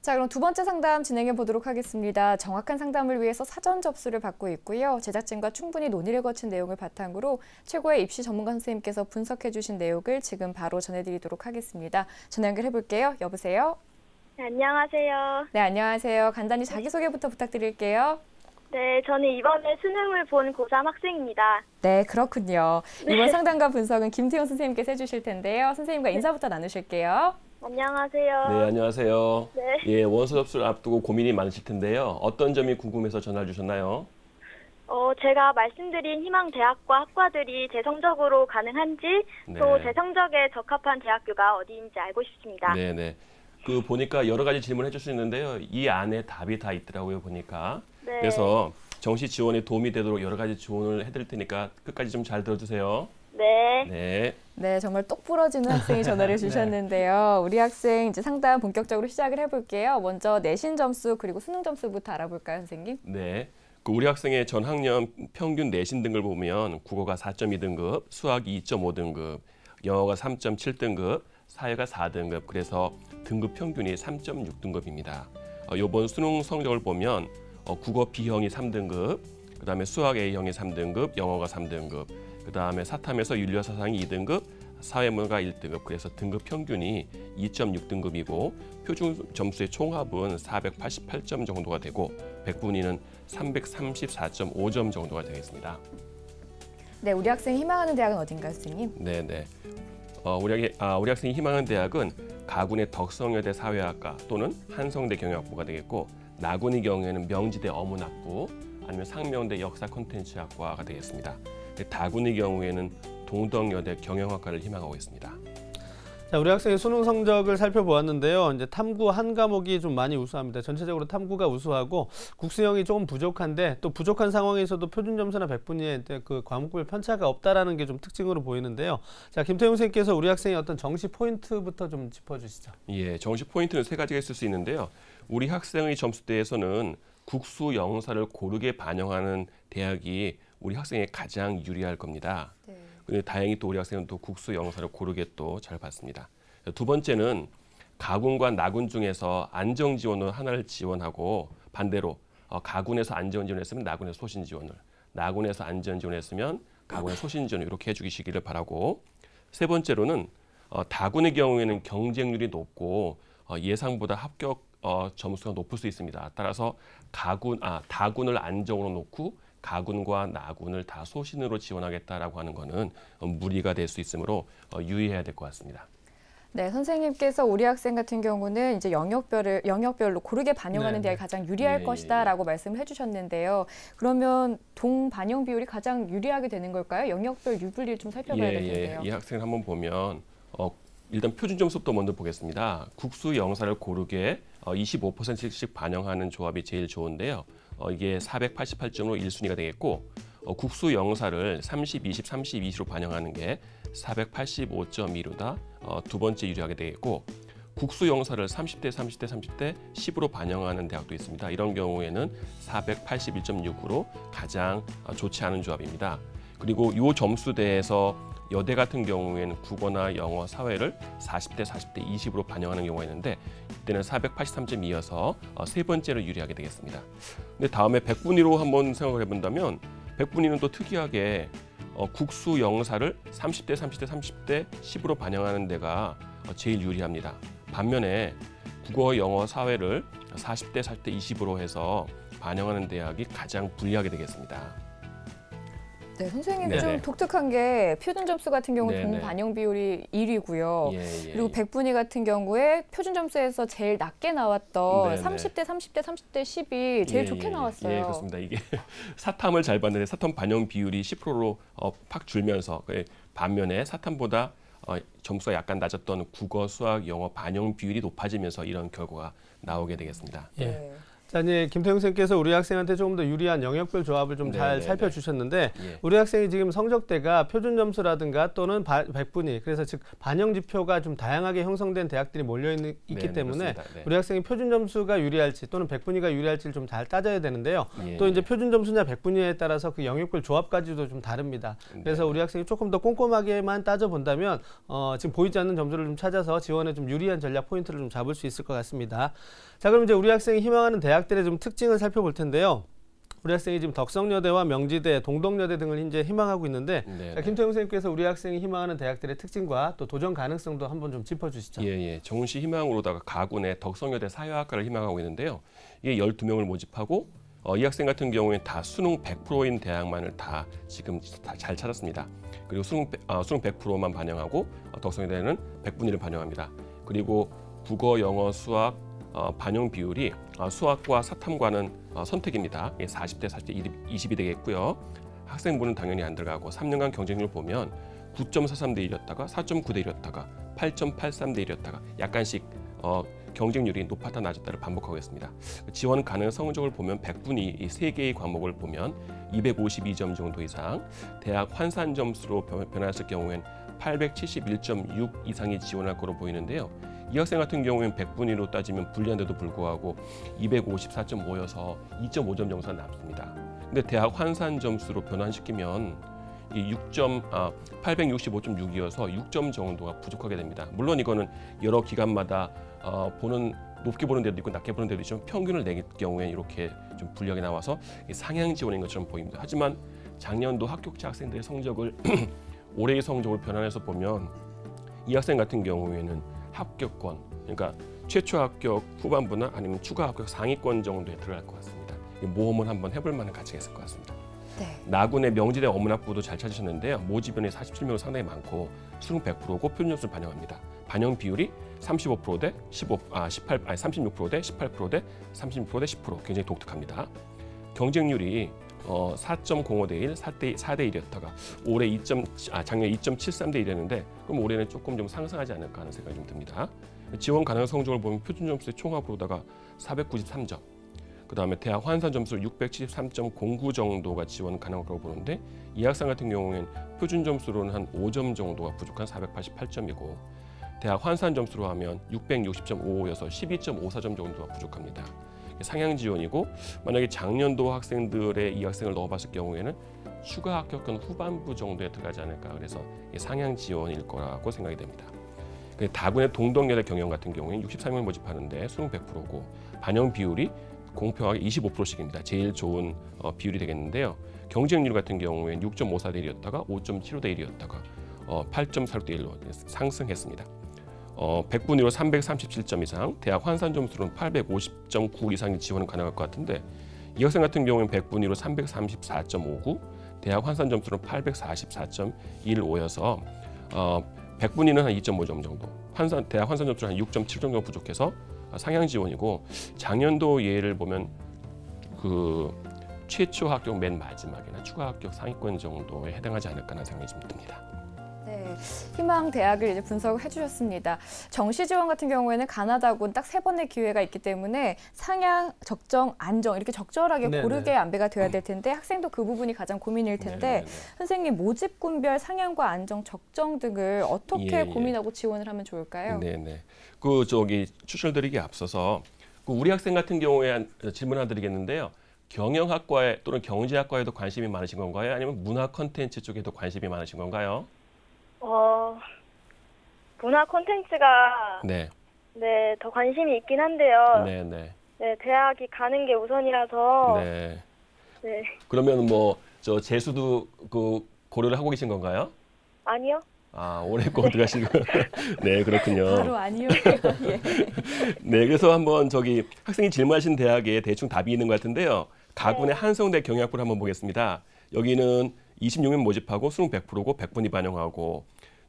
자, 그럼 두 번째 상담 진행해 보도록 하겠습니다. 정확한 상담을 위해서 사전 접수를 받고 있고요. 제작진과 충분히 논의를 거친 내용을 바탕으로 최고의 입시 전문가 선생님께서 분석해 주신 내용을 지금 바로 전해드리도록 하겠습니다. 전화 연결해 볼게요. 여보세요? 네, 안녕하세요. 네, 안녕하세요. 간단히 자기소개부터 부탁드릴게요. 네, 저는 이번에 수능을 본 고3 학생입니다. 네, 그렇군요. 이번 상담과 분석은 김태용 선생님께서 해주실 텐데요. 선생님과 인사부터 나누실게요. 안녕하세요. 네, 안녕하세요. 네. 예, 원서 접수를 앞두고 고민이 많으실 텐데요. 어떤 점이 궁금해서 전화를 주셨나요? 제가 말씀드린 희망 대학과 학과들이 제 성적으로 가능한지 또 제 성적에 적합한 대학교가 어디인지 알고 싶습니다. 네. 그 보니까 여러 가지 질문을 해줄 수 있는데요. 이 안에 답이 다 있더라고요, 보니까. 네. 그래서 정시 지원에 도움이 되도록 여러 가지 조언을 해드릴 테니까 끝까지 좀 잘 들어주세요. 네. 네. 네, 정말 똑 부러지는 학생이 전화를 주셨는데요. 우리 학생 이제 상담 본격적으로 시작을 해볼게요. 먼저 내신 점수 그리고 수능 점수부터 알아볼까요, 선생님? 네. 그 우리 학생의 전 학년 평균 내신 등급을 보면 국어가 4.2등급, 수학이 2.5등급, 영어가 3.7등급, 사회가 4등급, 그래서 등급 평균이 3.6등급입니다. 이번 수능 성적을 보면 국어 B형이 3등급, 그다음에 수학 A형이 3등급, 영어가 3등급, 그다음에 사탐에서 윤리사상이 2등급, 사회문화가 1등급, 그래서 등급 평균이 2.6등급이고 표준 점수의 총합은 488점 정도가 되고 백분위는 334.5점 정도가 되겠습니다. 네, 우리 학생이 희망하는 대학은 어딘가요, 선생님? 네. 우리 학생이 희망하는 대학은 가군의 덕성여대 사회학과 또는 한성대 경영학부가 되겠고, 나군의 경우에는 명지대 어문학부 아니면 상명대 역사 콘텐츠학과가 되겠습니다. 다군의 경우에는 동덕여대 경영학과를 희망하고 있습니다. 자, 우리 학생의 수능 성적을 살펴보았는데요. 이제 탐구 한 과목이 좀 많이 우수합니다. 전체적으로 탐구가 우수하고 국수형이 조금 부족한데 또 부족한 상황에서도 표준 점수나 백분위에 그 과목별 편차가 없다라는 게 좀 특징으로 보이는데요. 자, 김태용 선생님께서 우리 학생의 어떤 정시 포인트부터 좀 짚어주시죠. 예, 정시 포인트는 세 가지가 있을 수 있는데요. 우리 학생의 점수대에서는 국수 영사를 고르게 반영하는 대학이 우리 학생에 가장 유리할 겁니다. 네. 근데 다행히 또 우리 학생은 또 국수 영사를 고르게 또 잘 봤습니다. 두 번째는 가군과 나군 중에서 안정 지원을 하나를 지원하고 반대로 가군에서 안정 지원했으면 나군에서 소신 지원을, 나군에서 안정 지원했으면 가군에서 소신 지원을 이렇게 해주시기를 바라고, 세 번째로는 다군의 경우에는 경쟁률이 높고 예상보다 합격 점수가 높을 수 있습니다. 따라서 다군을 안정으로 놓고 가군과 나군을 다 소신으로 지원하겠다라고 하는 것은 무리가 될 수 있으므로 유의해야 될 것 같습니다. 네, 선생님께서 우리 학생 같은 경우는 이제 영역별로 고르게 반영하는 대학이 가장 유리할 것이다라고 말씀을 해주셨는데요. 그러면 동반영 비율이 가장 유리하게 되는 걸까요? 영역별 유불리를 좀 살펴봐야 될 텐데요. 이 학생을 한번 보면 일단 표준 점수부터 먼저 보겠습니다. 국수 영사를 고르게 25%씩 반영하는 조합이 제일 좋은데요. 이게 488점으로 1순위가 되겠고, 국수 영사를 30, 20, 30, 20로 반영하는 게 485.2로다 두 번째 유리하게 되겠고, 국수 영사를 30대, 30대, 30대 10으로 반영하는 대학도 있습니다. 이런 경우에는 481.6으로 가장 좋지 않은 조합입니다. 그리고 이 점수대에서 여대 같은 경우에는 국어나 영어, 사회를 40대, 40대 20으로 반영하는 경우가 있는데 이때는 483.2여서 세 번째로 유리하게 되겠습니다. 근데 다음에 백분위로 한번 생각을 해본다면 백분위는 또 특이하게 국수 영사를 30대, 30대, 30대 10으로 반영하는 데가 제일 유리합니다. 반면에 국어, 영어, 사회를 40대, 40대 20으로 해서 반영하는 대학이 가장 불리하게 되겠습니다. 네, 선생님 좀 독특한 게 표준 점수 같은 경우 동반영 비율이 1위고요. 그리고 백분위 같은 경우에 표준 점수에서 제일 낮게 나왔던 30대, 30대, 30대 10이 제일 좋게 나왔어요. 예, 그렇습니다. 이게 사탐을 잘 봤는데 사탐 반영 비율이 10%로 팍 줄면서 반면에 사탐보다 점수가 약간 낮았던 국어, 수학, 영어 반영 비율이 높아지면서 이런 결과가 나오게 되겠습니다. 예. 자, 이제 김태형 선생님께서 우리 학생한테 조금 더 유리한 영역별 조합을 좀 잘 살펴주셨는데 우리 학생이 지금 성적대가 표준 점수라든가 또는 백분위, 그래서 즉 반영 지표가 좀 다양하게 형성된 대학들이 몰려 있기 때문에 우리 학생이 표준 점수가 유리할지 또는 백분위가 유리할지를 좀 잘 따져야 되는데요. 또 이제 표준 점수냐 백분위에 따라서 그 영역별 조합까지도 좀 다릅니다. 그래서 우리 학생이 조금 더 꼼꼼하게만 따져본다면 지금 보이지 않는 점수를 좀 찾아서 지원에 좀 유리한 전략 포인트를 좀 잡을 수 있을 것 같습니다. 자, 그럼 이제 우리 학생이 희망하는 대학들의 좀 특징을 살펴볼 텐데요. 우리 학생이 지금 덕성여대와 명지대, 동덕여대 등을 이제 희망하고 있는데 자, 김태형 선생님께서 우리 학생이 희망하는 대학들의 특징과 또 도전 가능성도 한번 좀 짚어주시죠. 정시 희망으로다가 가군의 덕성여대 사회학과를 희망하고 있는데요. 이게 12명을 모집하고 이 학생 같은 경우에는 다 수능 100%인 대학만을 다 지금 잘 찾았습니다. 그리고 수능 100%만 반영하고 덕성여대는 100분위를 반영합니다. 그리고 국어, 영어, 수학 반영 비율이 수학과 사탐과는 선택입니다. 40대 40대 20이 되겠고요. 학생부는 당연히 안 들어가고 3년간 경쟁률 보면 9.43대 1이었다가 4.9대 1이었다가 8.83대 1이었다가 약간씩 경쟁률이 높았다 낮았다를 반복하고 있습니다. 지원 가능 성적을 보면 100분위 이 3개의 과목을 보면 252점 정도 이상, 대학 환산 점수로 변화했을 경우엔 871.6 이상이 지원할 거로 보이는데요. 이 학생 같은 경우에는 100분위로 따지면 불리한데도 불구하고 254.5여서 2.5점 정도가 남습니다. 근데 대학 환산 점수로 변환시키면 이 865.6이어서 6점 정도가 부족하게 됩니다. 물론 이거는 여러 기관마다 높게 보는 데도 있고 낮게 보는 데도 있지만 평균을 낼 경우에 이렇게 좀 불리하게 나와서 상향 지원인 것처럼 보입니다. 하지만 작년도 합격자 학생들의 성적을 올해의 성적을 변환해서 보면 이 학생 같은 경우에는 합격권, 그러니까 최초 합격 후반부나 아니면 추가 합격 상위권 정도에 들어갈 것 같습니다. 모험을 한번 해볼 만한 가치가 있을 것 같습니다. 나군의 명지대 어문학부도 잘 찾으셨는데요. 모집원이 47명으로 상당히 많고 수능 100%고 표준 점수를 반영합니다. 반영 비율이 35%대 36%대 18%대 36%대 10% 굉장히 독특합니다. 경쟁률이 4.05대 1, 4대 1이었다가 작년 2.73대 1이었는데 그럼 올해는 조금 좀 상승하지 않을까 하는 생각이 좀 듭니다. 지원 가능 성적을 보면 표준 점수의 총합으로다가 493점, 그 다음에 대학 환산 점수 673.09 정도가 지원 가능할 거라고 보는데 이 학생 같은 경우에는 표준 점수로는 한 5점 정도가 부족한 488점이고 대학 환산 점수로 하면 660.55여서 12.54점 정도가 부족합니다. 상향 지원이고 만약에 작년도 학생들의 이 학생을 넣어봤을 경우에는 추가 합격권 후반부 정도에 들어가지 않을까, 그래서 상향 지원일 거라고 생각이 됩니다. 다군의 동덕여대 경영 같은 경우에는 63명 모집하는데 수능 100%고 반영 비율이 공평하게 25%씩입니다. 제일 좋은 비율이 되겠는데요. 경쟁률 같은 경우에는 6.54대 1이었다가 5.75대 1이었다가 8.46대 1로 상승했습니다. 100분위로 337점 이상, 대학 환산 점수로는 850.9 이상이 지원은 가능할 것 같은데 이 학생 같은 경우는 100분위로 334.59, 대학 환산 점수는 844.15여서 100분위는 한 2.5점 정도, 대학 환산 점수는 한 6.7점 정도 부족해서 상향 지원이고 작년도 예를 보면 그 최초 합격 맨 마지막이나 추가 합격 상위권 정도에 해당하지 않을까 하는 생각이 좀 듭니다. 희망 대학을 이제 분석을 해주셨습니다. 정시 지원 같은 경우에는 가나다군 딱 3번의 기회가 있기 때문에 상향, 적정, 안정 이렇게 적절하게 고르게 안배가 돼야 될 텐데 학생도 그 부분이 가장 고민일 텐데 선생님 모집군별 상향과 안정, 적정 등을 어떻게 고민하고 지원을 하면 좋을까요? 그 추천드리기에 앞서서 우리 학생 같은 경우에 질문 하나 드리겠는데요. 경영학과에 또는 경제학과에도 관심이 많으신 건가요? 아니면 문화 콘텐츠 쪽에도 관심이 많으신 건가요? 문화 콘텐츠가 더 관심이 있긴 한데요. 대학이 가는 게 우선이라서. 그러면 재수도 고려를 하고 계신 건가요? 아니요. 올해 거 들어가시고. 네, 그렇군요. 바로 아니요. 그래서 한번 학생이 질문하신 대학에 대충 답이 있는 것 같은데요. 가군의 한성대 경영학부를 한번 보겠습니다. 여기는 26명 모집하고 수능 100%고 100분위 반영하고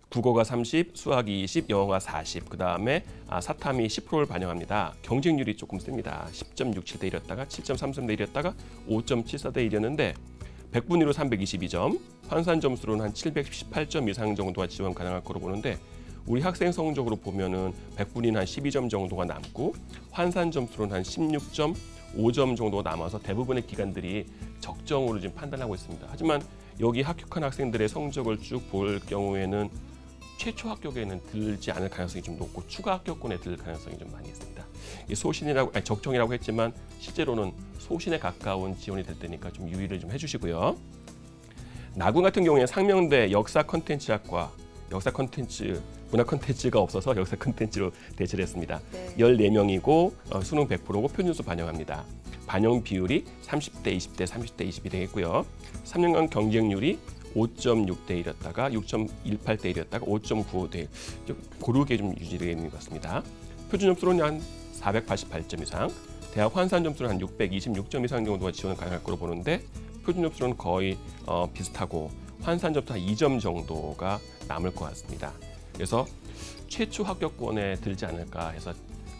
국어가 30, 수학이 20, 영어가 40, 그 다음에 사탐이 10%를 반영합니다. 경쟁률이 조금 셉니다. 10.67대 1이었다가 7.33대 1이었다가 5.74대 1이었는데 100분위로 322점, 환산 점수로는 한 718점 이상 정도가 지원 가능할 거로 보는데 우리 학생 성적으로 보면은 100분위는 한 12점 정도가 남고 환산 점수로는 한 16점 5점 정도 남아서 대부분의 기관들이 적정으로 지금 판단하고 있습니다. 하지만 여기 합격한 학생들의 성적을 쭉 볼 경우에는 최초 합격에는 들지 않을 가능성이 좀 높고 추가 합격권에 들 가능성이 좀 많이 있습니다. 이 적정이라고 했지만 실제로는 소신에 가까운 지원이 될 때니까 좀 유의를 좀 해주시고요. 나군 같은 경우에 상명대 역사 콘텐츠학과 역사 콘텐츠, 문화 콘텐츠가 없어서 역사 콘텐츠로 대체를 했습니다. 14명이고 수능 100%고 표준수 반영합니다. 반영 비율이 30대 20대 30대 20이 되겠고요. 3년간 경쟁률이 5.6대 1이었다가 6.18대 1이었다가 5.95대 1 고르게 좀 유지되어 있는 것 같습니다. 표준 점수로는 한 488점 이상, 대학 환산 점수는 한 626점 이상 정도가 지원 가능할 거로 보는데 표준 점수는 거의 비슷하고 환산 점수 한 2점 정도가 남을 것 같습니다. 그래서 최초 합격권에 들지 않을까 해서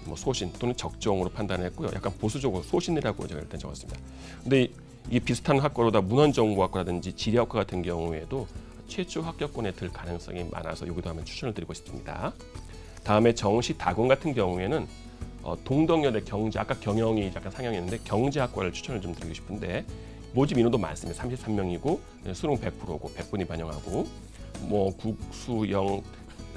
뭐 소신 또는 적정으로 판단했고요. 약간 보수적으로 소신이라고 제가 일단 적었습니다. 근데 이게 비슷한 학과로다 문헌정보학과라든지 지리학과 같은 경우에도 최초 합격권에 들 가능성이 많아서 여기도 한번 추천을 드리고 싶습니다. 다음에 정시 다군 같은 경우에는 동덕여대 경제, 아까 경영이 약간 상향했는데 경제학과를 추천을 좀 드리고 싶은데 모집 인원도 많습니다. 33명이고 수능 100%고 100분이 반영하고 뭐 국수영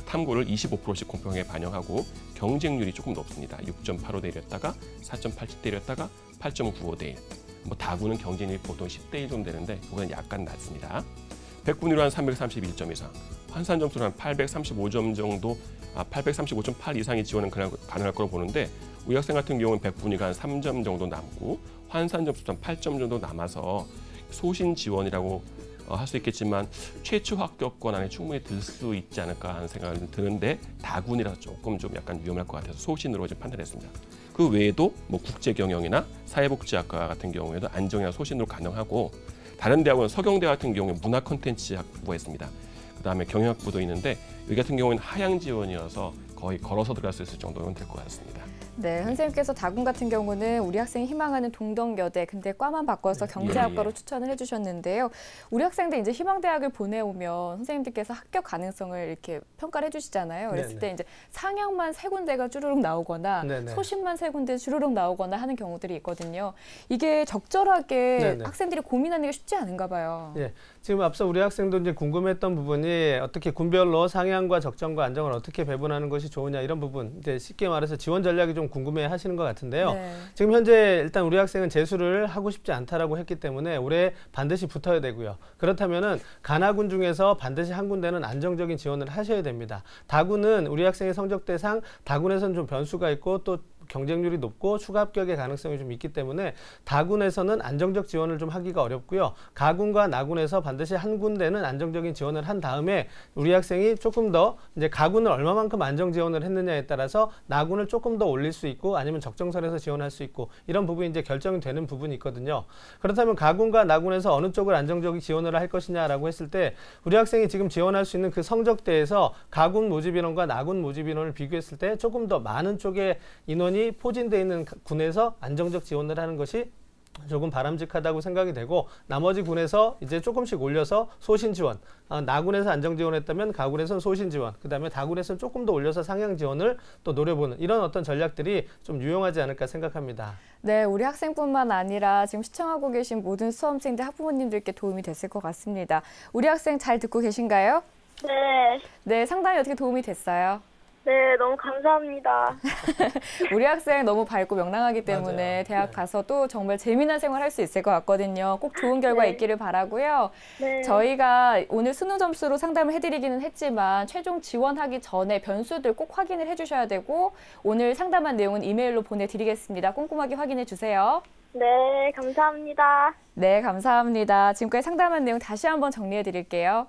탐구를 25%씩 공평하게 반영하고 경쟁률이 조금 높습니다. 6.85대 1이었다가 4.87대 1이었다가 8.95대 1. 뭐 다구는 경쟁률이 보통 10대 1 정도 되는데 그거는 약간 낮습니다. 100분위로 한 331점 이상, 환산 점수는 한 835점 정도, 835.8 이상이 지원은 가능할 거로 보는데 우리 학생 같은 경우는 100분위가 한 3점 정도 남고 환산 점수도 한 8점 정도 남아서 소신 지원이라고 할 수 있겠지만 최초 합격권 안에 충분히 들 수 있지 않을까 하는 생각이 드는데 다군이라서 조금 좀 약간 위험할 것 같아서 소신으로 좀 판단했습니다. 그 외에도 뭐 국제경영이나 사회복지학과 같은 경우에도 안정이나 소신으로 가능하고 다른 대학은 서경대 같은 경우에 문화 콘텐츠 학부가 있습니다. 그다음에 경영학부도 있는데 여기 같은 경우에는 하향 지원이어서 거의 걸어서 들어갈 수 있을 정도는 될 것 같습니다. 네, 선생님께서 다군 같은 경우는 우리 학생이 희망하는 동덕여대, 근데 과만 바꿔서 경제학과로 추천을 해주셨는데요. 우리 학생들 이제 희망대학을 보내오면 선생님들께서 합격 가능성을 이렇게 평가를 해주시잖아요. 그랬을 때 이제 상향만 3군데가 쭈루룩 나오거나 소신만 3군데 쭈루룩 나오거나 하는 경우들이 있거든요. 이게 적절하게 학생들이 고민하는 게 쉽지 않은가 봐요. 네, 지금 앞서 우리 학생도 이제 궁금했던 부분이 어떻게 군별로 상향과 적정과 안정을 어떻게 배분하는 것이 좋으냐 이런 부분, 이제 쉽게 말해서 지원 전략이 좀 궁금해 하시는 것 같은데요. 지금 현재 일단 우리 학생은 재수를 하고 싶지 않다라고 했기 때문에 올해 반드시 붙어야 되고요. 그렇다면은 간하군 중에서 반드시 한 군데는 안정적인 지원을 하셔야 됩니다. 다군은 우리 학생의 성적대상 다군에서는 좀 변수가 있고 또 경쟁률이 높고 추가 합격의 가능성이 좀 있기 때문에 다군에서는 안정적 지원을 좀 하기가 어렵고요. 가군과 나군에서 반드시 한 군데는 안정적인 지원을 한 다음에 우리 학생이 조금 더 이제 가군을 얼마만큼 안정 지원을 했느냐에 따라서 나군을 조금 더 올릴 수 있고 아니면 적정선에서 지원할 수 있고 이런 부분이 이제 결정이 되는 부분이 있거든요. 그렇다면 가군과 나군에서 어느 쪽을 안정적인 지원을 할 것이냐라고 했을 때 우리 학생이 지금 지원할 수 있는 그 성적대에서 가군 모집 인원과 나군 모집 인원을 비교했을 때 조금 더 많은 쪽의 인원이 포진되어 있는 군에서 안정적 지원을 하는 것이 조금 바람직하다고 생각이 되고 나머지 군에서 이제 조금씩 올려서 소신 지원, 나군에서 안정 지원했다면 가군에서는 소신 지원, 그 다음에 다군에서는 조금 더 올려서 상향 지원을 또 노려보는 이런 어떤 전략들이 좀 유용하지 않을까 생각합니다. 네, 우리 학생뿐만 아니라 지금 시청하고 계신 모든 수험생들, 학부모님들께 도움이 됐을 것 같습니다. 우리 학생 잘 듣고 계신가요? 네. 네, 상당히 어떻게 도움이 됐어요? 네, 너무 감사합니다. 우리 학생 너무 밝고 명랑하기 때문에 대학 가서도 정말 재미난 생활 할 수 있을 것 같거든요. 꼭 좋은 결과 있기를 바라고요. 저희가 오늘 수능 점수로 상담을 해드리기는 했지만 최종 지원하기 전에 변수들 꼭 확인을 해주셔야 되고 오늘 상담한 내용은 이메일로 보내드리겠습니다. 꼼꼼하게 확인해 주세요. 네, 감사합니다. 네, 감사합니다. 지금까지 상담한 내용 다시 한번 정리해 드릴게요.